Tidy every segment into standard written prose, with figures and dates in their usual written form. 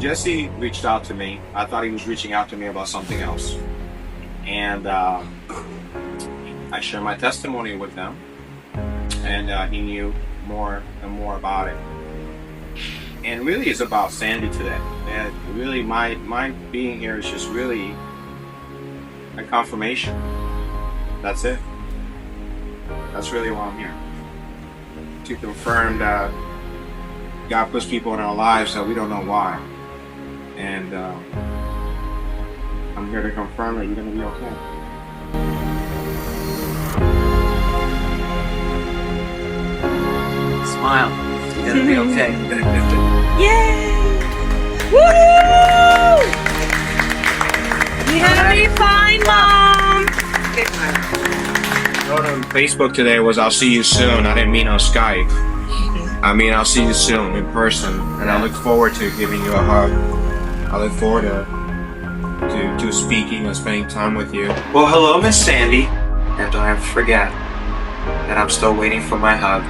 Jesse reached out to me. I thought he was reaching out to me about something else. And I shared my testimony with him. And he knew more and more about it. And really it's about Sandy today. And really my being here is just really a confirmation. That's it. That's really why I'm here. To confirm that God puts people in our lives that we don't know why. And I'm here to confirm that you're going to be okay. Smile. You're going to be okay. Yay! Woo! You're going to be fine, Mom! Wrote on Facebook today was "I'll see you soon." I didn't mean on Skype. I mean I'll see you soon in person, and I look forward to giving you a hug. I look forward to speaking and spending time with you. Well, hello, Miss Sandy. And don't ever forget that I'm still waiting for my hug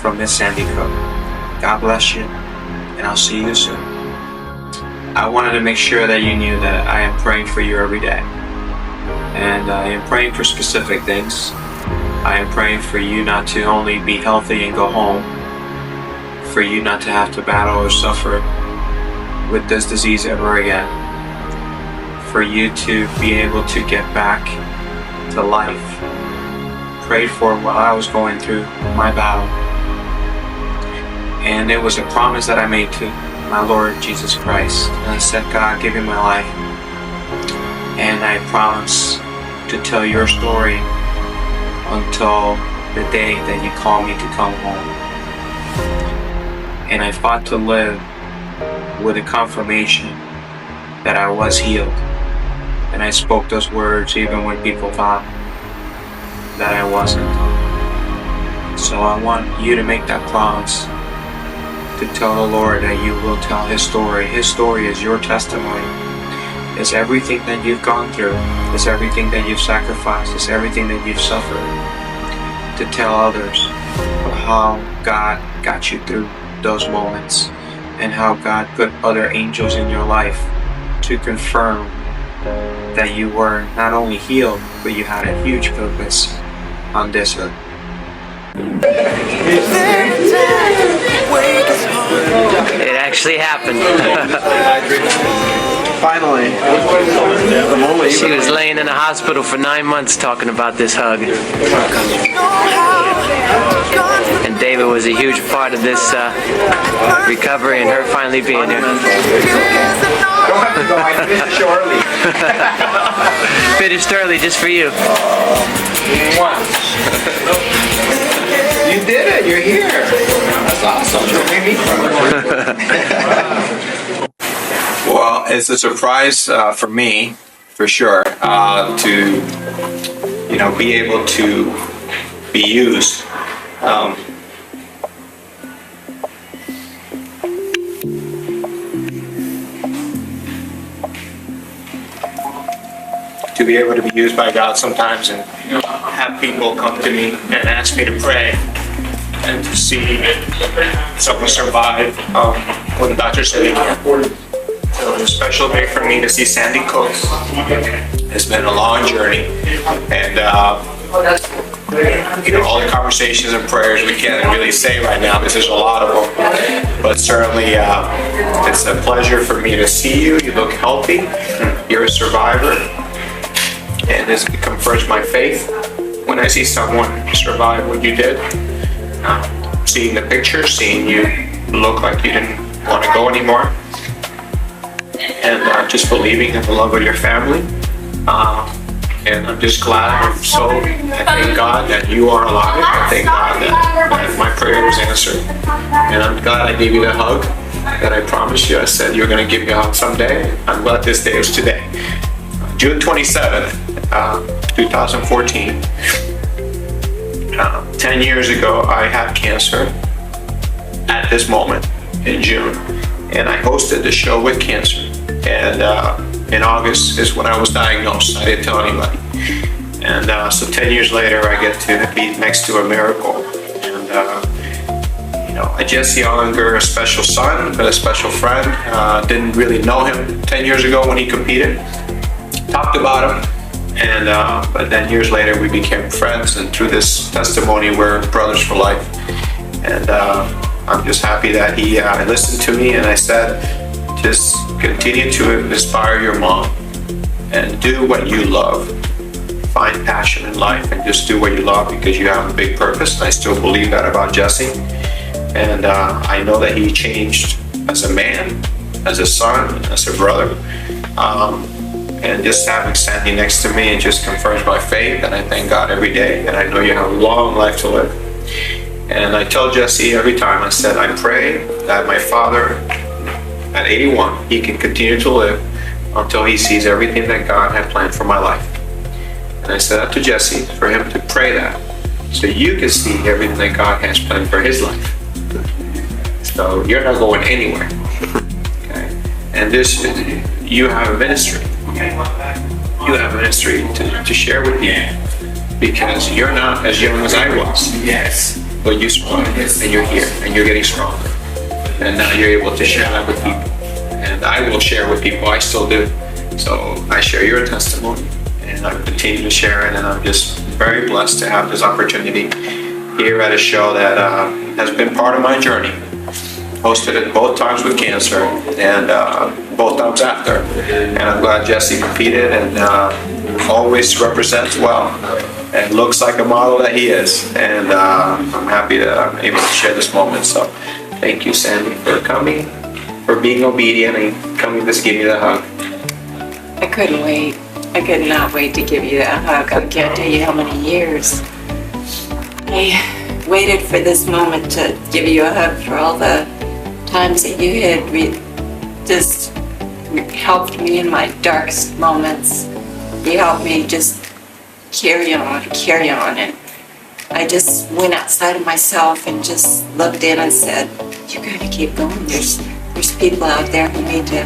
from Miss Sandy Cook. God bless you, and I'll see you soon. I wanted to make sure that you knew that I am praying for you every day. And I am praying for specific things. I am praying for you not to only be healthy and go home, for you not to have to battle or suffer with this disease ever again, for you to be able to get back to life. Prayed for while I was going through my battle. And it was a promise that I made to my Lord Jesus Christ. And I said, God, give me my life. And I promise to tell your story until the day that you call me to come home. And I fought to live with a confirmation that I was healed. And I spoke those words even when people thought that I wasn't. So I want you to make that promise to tell the Lord that you will tell His story. His story is your testimony. It's everything that you've gone through. It's everything that you've sacrificed. It's everything that you've suffered. To tell others how God got you through those moments and how God put other angels in your life to confirm that you were not only healed, but you had a huge purpose on this earth. It actually happened. Finally, the moment She was laying in the hospital for 9 months talking about this hug. And David was a huge part of this recovery and her finally being here. I don't have to go. I finished early. Finished early just for you. You did it. You're here. That's awesome. You made me cry. Well, it's a surprise for me, for sure, to be able to be used. To be able to be used by God sometimes and have people come to me and ask me to pray and to see someone survive when the doctor said they can't. So it's a special day for me to see Sandy Cook. It's been a long journey, and all the conversations and prayers we can't really say right now because there's a lot of them. But certainly, it's a pleasure for me to see you. You look healthy. You're a survivor, and it confirms my faith when I see someone survive what you did. Seeing the picture, seeing you look like you didn't want to go anymore. And just believing in the love of your family. And I'm just glad. I thank God that you are alive. I thank God that my prayer was answered. And I'm glad I gave you the hug that I promised you. I said you're going to give me a hug someday. I'm glad this day is today. June 27th, 2014. 10 years ago, I had cancer at this moment in June. And I hosted the show with cancer. And in August is when I was diagnosed. I didn't tell anybody. And so 10 years later, I get to be next to a miracle. And Jesse Olinger, a special son, but a special friend. Didn't really know him 10 years ago when he competed. Talked about him, and but then years later we became friends, and through this testimony we're brothers for life. And I'm just happy that he listened to me, and I said, just continue to inspire your mom and do what you love. Find passion in life and just do what you love, because you have a big purpose. And I still believe that about Jesse. And I know that he changed as a man, as a son, as a brother. And just having Sandy next to me, it just confirms my faith, and I thank God every day. And I know you have a long life to live. And I tell Jesse every time, I said, I pray that my father, at 81, he can continue to live until he sees everything that God had planned for my life. And I said that to Jesse, for him to pray that, so you can see everything that God has planned for his life. So you're not going anywhere. Okay? And you have a ministry. You have a ministry to share with people, because you're not as young as I was. Yes. But you survived, and you're here, and you're getting stronger. And now you're able to share that with people. And I will share with people, I still do. So I share your testimony, and I continue to share it, and I'm just very blessed to have this opportunity here at a show that has been part of my journey. Hosted it both times with cancer, and both times after. And I'm glad Jesse competed, and always represents well, and looks like a model that he is. And I'm happy that I'm able to share this moment. So thank you, Sandy, for coming, for being obedient and coming to give me the hug. I couldn't wait. I could not wait to give you that hug. I can't tell you how many years I waited for this moment to give you a hug, for all the times that you had just helped me in my darkest moments. You helped me just carry on. And I just went outside of myself and just looked in and said, you gotta keep going. There's people out there who need to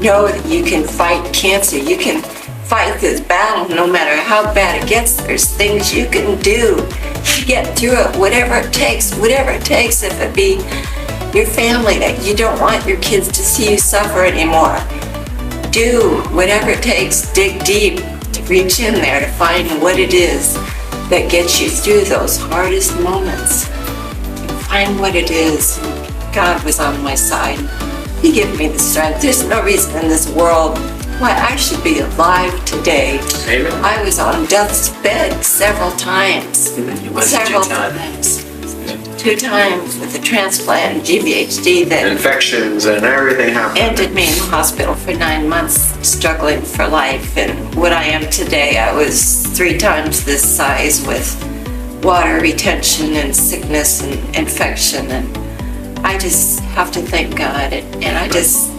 know that you can fight cancer. You can fight this battle no matter how bad it gets. There's things you can do to get through it, whatever it takes, if it be your family, that you don't want your kids to see you suffer anymore. Do whatever it takes, dig deep to reach in there to find what it is that gets you through those hardest moments. Find what it is. God was on my side. He gave me the strength. There's no reason in this world why I should be alive today. Amen. I was on death's bed several times. Several times. 2 times with the transplant and GVHD that Infections and everything happened. ended me in the hospital for 9 months, struggling for life. And what I am today, I was 3 times this size with water retention and sickness and infection. And I just have to thank God. And I just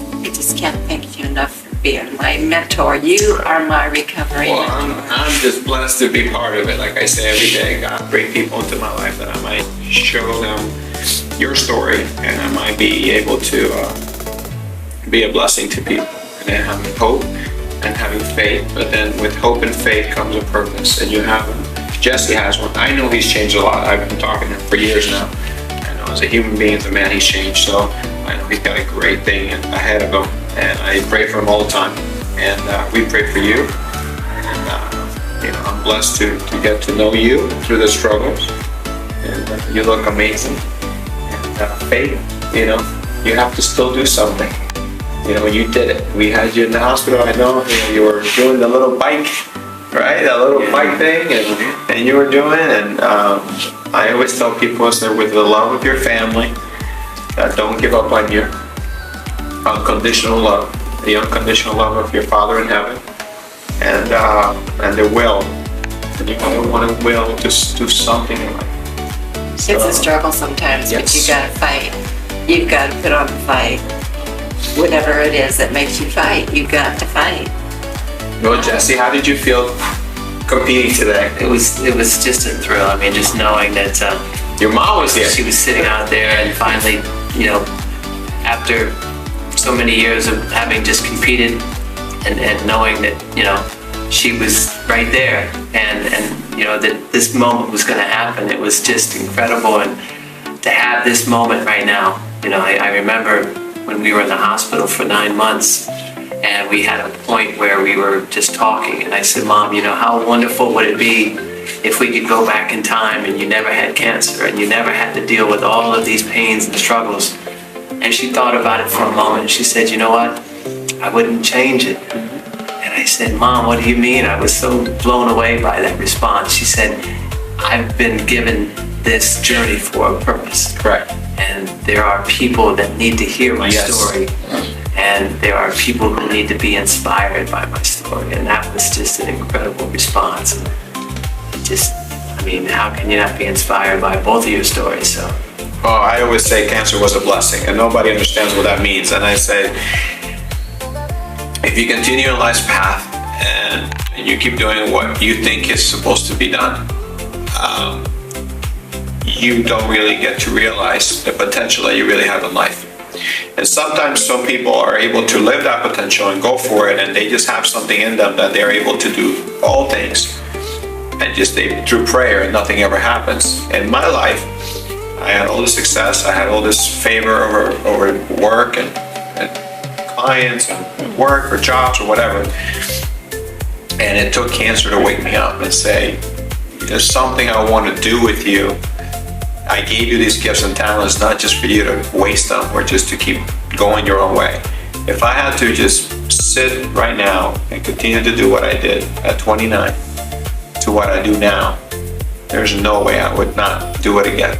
can't thank you enough for being my mentor. You are my recovery Well, mentor. I'm just blessed to be part of it. Like I say every day, God bring people into my life that I might show them your story, and I might be able to be a blessing to people. And then having hope and having faith, but then with hope and faith comes a purpose, and you have them. Jesse has one. I know he's changed a lot. I've been talking to him for years now. I know as a human being, as a man, he's changed. So I know he's got a great thing ahead of him, and I pray for him all the time. And we pray for you. And I'm blessed to get to know you through the struggles. And you look amazing. And faith, you have to still do something. You did it. We had you in the hospital. I know you were doing the little bike, right? That little bike thing, and you were doing. And I always tell people, with the love of your family, don't give up on you. Unconditional love, the unconditional love of your Father in heaven, and the will. And you want to will to do something in life. It's a struggle sometimes, Yes. but you gotta fight. You've got to put on the fight. Whatever it is that makes you fight, you got to fight. Well, Jesse, how did you feel competing today? It was just a thrill. I mean, just knowing that Your mom was here. she was sitting out there, and finally, after so many years of having just competed, and knowing that she was right there, and that this moment was going to happen. It was just incredible, and to have this moment right now. You know, I remember when we were in the hospital for 9 months, and we had a point where we were just talking, and I said, Mom, you know, how wonderful would it be if we could go back in time and you never had cancer and you never had to deal with all of these pains and struggles. And she thought about it for a moment. She said, you know what? I wouldn't change it. And I said, Mom, what do you mean? I was so blown away by that response. She said, I've been given this journey for a purpose. Correct. And there are people that need to hear my story. And there are people who need to be inspired by my story. And that was just an incredible response. I mean, how can you not be inspired by both of your stories? So. Well, I always say cancer was a blessing, and nobody understands what that means. And I say, if you continue in life's path and you keep doing what you think is supposed to be done, you don't really get to realize the potential that you really have in life. And sometimes some people are able to live that potential and go for it, and they just have something in them that they're able to do all things. And just through prayer, and nothing ever happens. In my life, I had all this success, I had all this favor over work and clients and work or jobs or whatever. And it took cancer to wake me up and say, there's something I want to do with you. I gave you these gifts and talents not just for you to waste them or just to keep going your own way. If I had to just sit right now and continue to do what I did at 29 to what I do now, there's no way I would not do it again.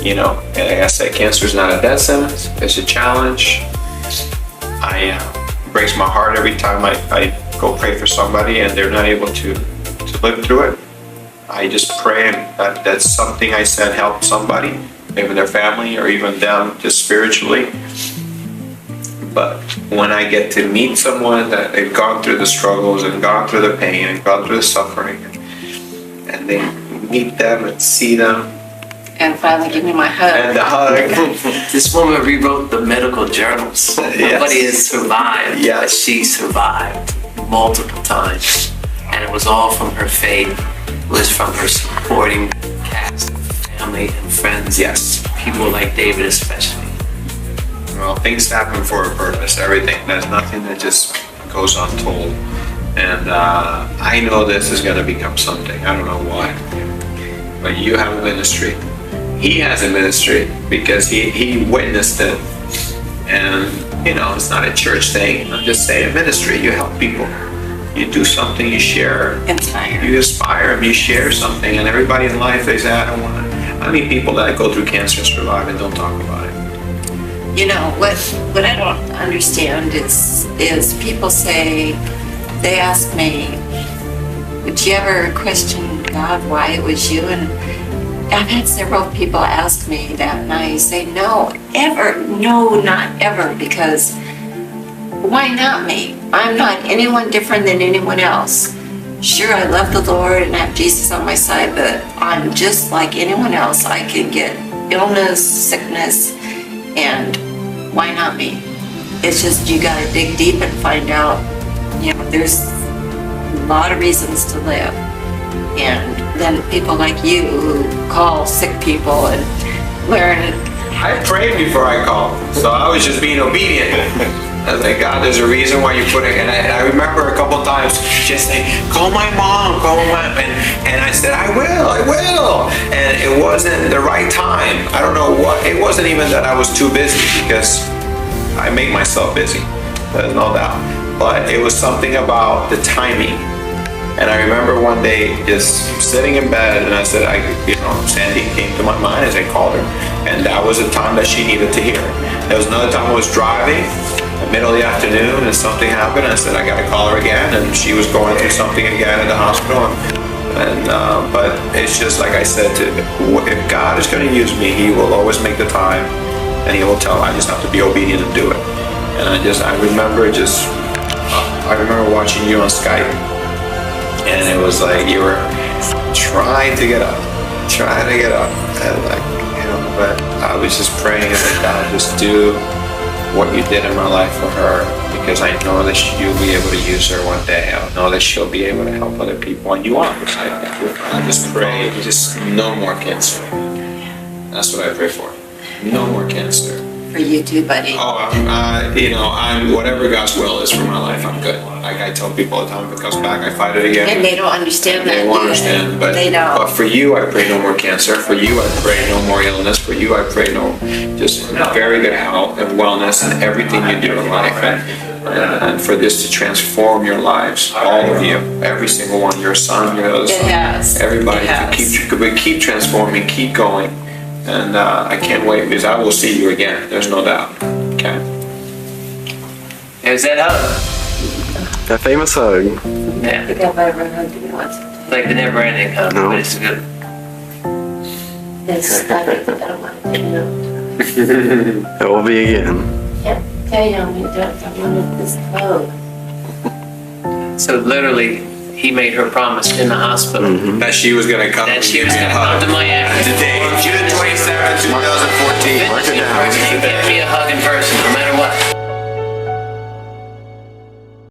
You know, and like I said, cancer is not a death sentence, it's a challenge. It breaks my heart every time I go pray for somebody and they're not able to live through it. I just pray that that's something I said helped somebody, maybe their family or even them just spiritually. But when I get to meet someone that they've gone through the struggles and gone through the pain and gone through the suffering, and they meet them and see them, And finally give me my hug. and the hug. This woman rewrote the medical journals. Nobody has survived, Yes. but she survived multiple times. And it was all from her faith. It was from her supporting cast of family and friends. Yes. People like David especially. Well, things happen for a purpose, everything. There's nothing that just goes untold. And I know this is going to become something. I don't know why. But you have a ministry. He has a ministry because he witnessed it. And, you know, it's not a church thing. I'm just saying ministry. You help people. You do something, you share. Inspire. You inspire them, you share something. And everybody in life, they say, I don't want to. I meet people that go through cancer and survive and don't talk about it. You know, what I don't understand is people say, they ask me, would you ever question God why it was you? And I've had several people ask me that, and I say, no, not ever, because why not me? I'm not anyone different than anyone else. Sure, I love the Lord and I have Jesus on my side, but I'm just like anyone else. I can get illness, sickness, and why not me? It's just you gotta dig deep and find out, you know, there's a lot of reasons to live. And then people like you who call sick people and learn. I prayed before I called, so I was just being obedient. I was like, God, there's a reason why you put it. And I remember a couple times just saying, call my mom, and I said, I will. And it wasn't the right time. I don't know what, it wasn't even that I was too busy, because I make myself busy, there's no doubt. But it was something about the timing. And I remember one day just sitting in bed, and I said, Sandy came to my mind as I called her. And that was a time that she needed to hear. There was another time I was driving, in the middle of the afternoon, and something happened. And I said, I gotta call her again. And she was going through something again in the hospital. But it's just like I said, if God is gonna use me, He will always make the time, and He will tell. I just have to be obedient and do it. And I remember watching you on Skype. And it was like you were trying to get up, and like, you know, but I was just praying that God just do what you did in my life for her, because I know that you'll be able to use her one day. I know that she'll be able to help other people, and you are. I just pray, just no more cancer. That's what I pray for. No more cancer. For you too, buddy. Oh, I'm whatever God's will is for my life, I'm good. Like I tell people all the time, if it comes back, I fight it again. And they don't understand that. They won't do understand, but they don't. But for you, I pray no more cancer. For you, I pray no more illness. For you, I pray just very good health and wellness and everything you do in life, and for this to transform your lives, all of you, every single one, your son, your other son, It has. everybody, It has. to keep transforming, keep going, and I can't wait because I will see you again. There's no doubt. Okay. There's that hug. That famous hug. I Yeah, think I've ever hugged you once. like the never-ending hug, No. but it's good. It's funny, I don't want to know. It will be again. Can't tell you how many times I wanted this hug. So literally, he made her promise in the hospital That she was gonna come that and she give was me a gonna come hug. to Miami. Today, June 27, 2014. Mark it down. She gave me a hug in person.